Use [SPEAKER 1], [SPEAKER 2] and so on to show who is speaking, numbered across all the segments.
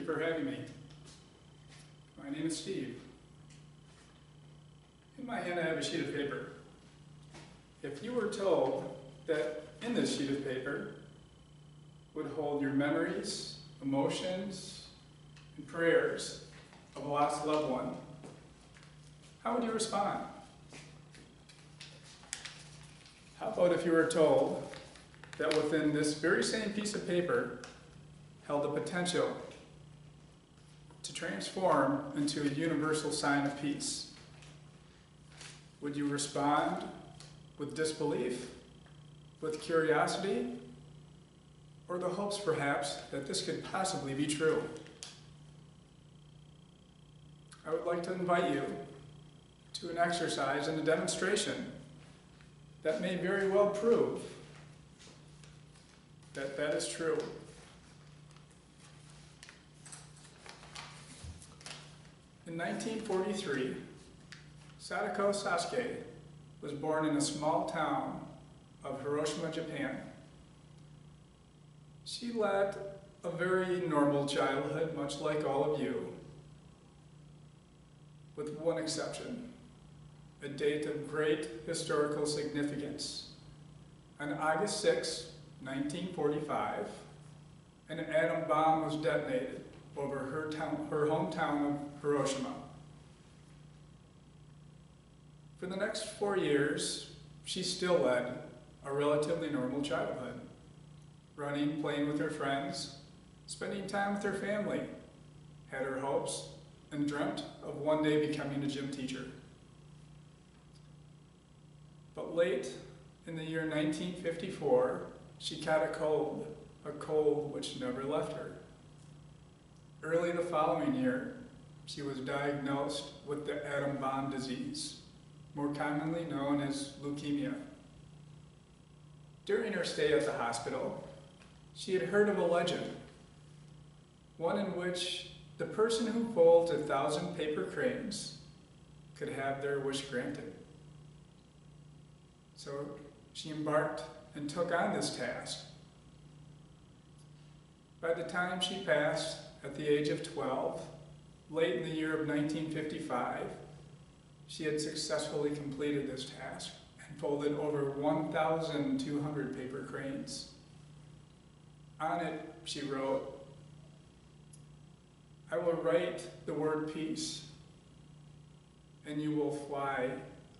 [SPEAKER 1] for having me. My name is Steve. In my hand I have a sheet of paper. If you were told that in this sheet of paper would hold your memories, emotions, and prayers of a lost loved one, how would you respond? How about if you were told that within this very same piece of paper held the potential to transform into a universal sign of peace? Would you respond with disbelief, with curiosity, or the hopes perhaps that this could possibly be true? I would like to invite you to an exercise and a demonstration that may very well prove that that is true. In 1943, Sadako Sasuke was born in a small town of Hiroshima, Japan. She led a very normal childhood, much like all of you, with one exception, a date of great historical significance. On August 6, 1945, an atom bomb was detonated over her hometown of Hiroshima. For the next 4 years, she still led a relatively normal childhood, running, playing with her friends, spending time with her family, had her hopes, and dreamt of one day becoming a gym teacher. But late in the year 1954, she caught a cold which never left her. Early the following year, she was diagnosed with the atom bomb disease, more commonly known as leukemia. During her stay at the hospital, she had heard of a legend, one in which the person who folds 1,000 paper cranes could have their wish granted. So she embarked and took on this task. By the time she passed at the age of 12, late in the year of 1955, she had successfully completed this task and folded over 1,200 paper cranes. On it, she wrote, "I will write the word peace, and you will fly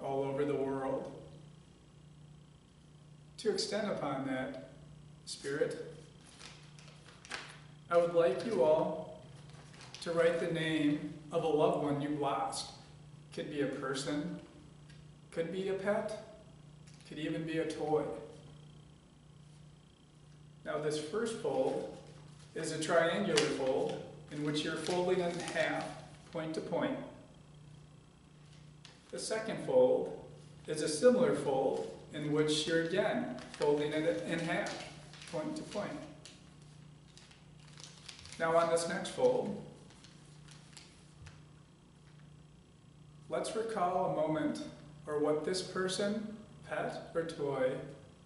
[SPEAKER 1] all over the world." To extend upon that spirit, I would like you all to write the name of a loved one you've lost. Could be a person, could be a pet, could even be a toy. Now this first fold is a triangular fold in which you're folding it in half, point to point. The second fold is a similar fold in which you're again folding it in half, point to point. Now on this next fold, let's recall a moment or what this person, pet, or toy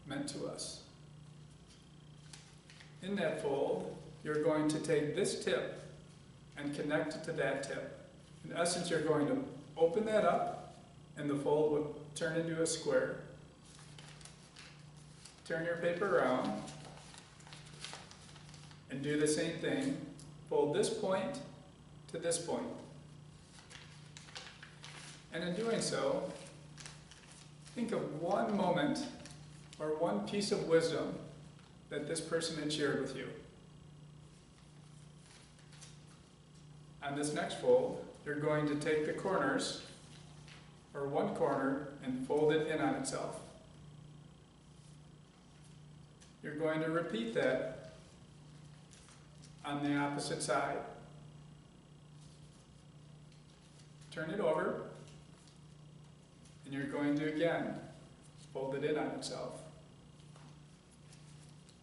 [SPEAKER 1] meant to us. In that fold, you're going to take this tip and connect it to that tip. In essence, you're going to open that up and the fold will turn into a square. Turn your paper around and do the same thing. Fold this point to this point. And in doing so, think of one moment or one piece of wisdom that this person had shared with you. On this next fold, you're going to take the corners, or one corner, and fold it in on itself. You're going to repeat that on the opposite side. Turn it over, and you're going to again fold it in on itself.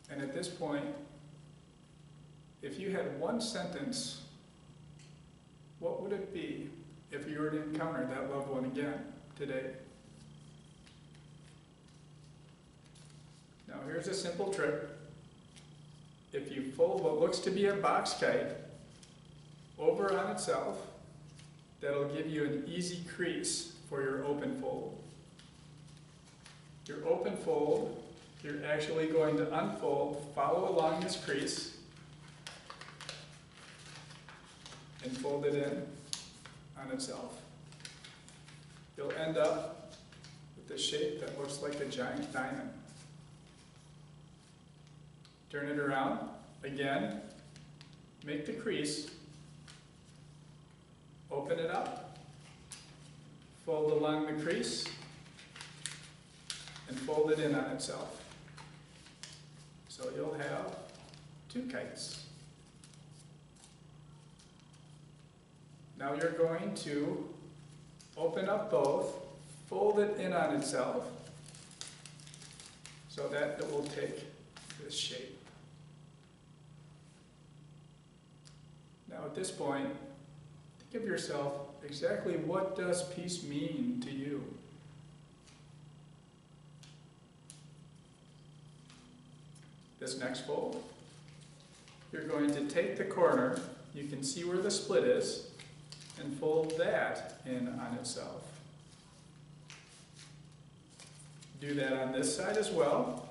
[SPEAKER 1] And at this point, if you had one sentence, what would it be if you were to encounter that loved one again today? Now here's a simple trick. If you fold what looks to be a box kite over on itself. That'll give you an easy crease for your open fold. Your open fold, you're actually going to unfold, follow along this crease, and fold it in on itself. You'll end up with this shape that looks like a giant diamond. Turn it around, again, make the crease, open it up, fold along the crease, and fold it in on itself. So you'll have two kites. Now you're going to open up both, fold it in on itself, so that it will take this shape. Now at this point, think of yourself, exactly what does peace mean to you? This next fold, you're going to take the corner, you can see where the split is, and fold that in on itself. Do that on this side as well.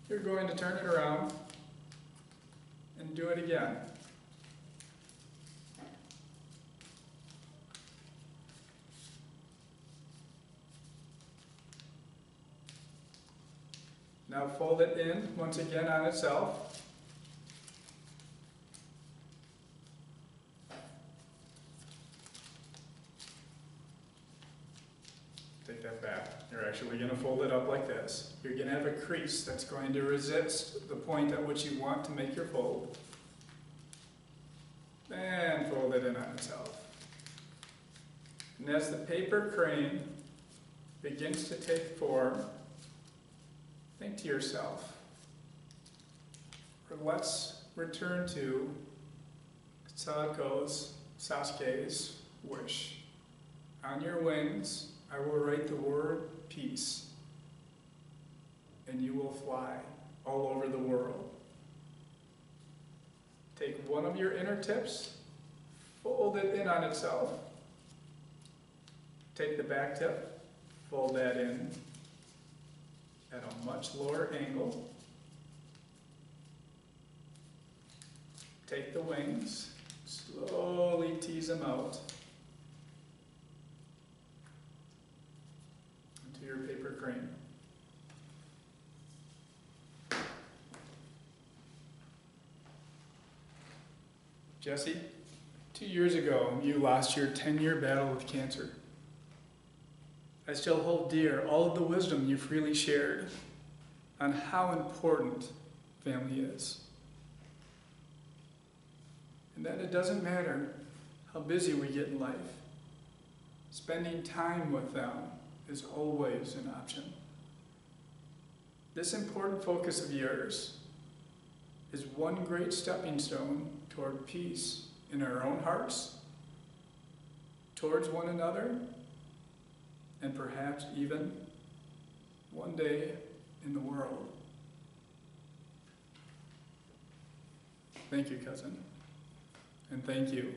[SPEAKER 1] You're going to turn it around and do it again. Now fold it in once again on itself. Take that back. You're actually going to fold it up like this. You're going to have a crease that's going to resist the point at which you want to make your fold. And fold it in on itself. And as the paper crane begins to take form, think to yourself, or let's return to Sadako's, Sasuke's wish. On your wings, I will write the word peace, and you will fly all over the world. Take one of your inner tips, fold it in on itself. Take the back tip, fold that in at a much lower angle. Take the wings, slowly tease them out into your paper crane. Jesse, 2 years ago, you lost your 10-year battle with cancer. I still hold dear all of the wisdom you freely shared on how important family is. And that it doesn't matter how busy we get in life, spending time with them is always an option. This important focus of yours is one great stepping stone toward peace in our own hearts, towards one another, and perhaps even one day in the world. Thank you, cousin, and thank you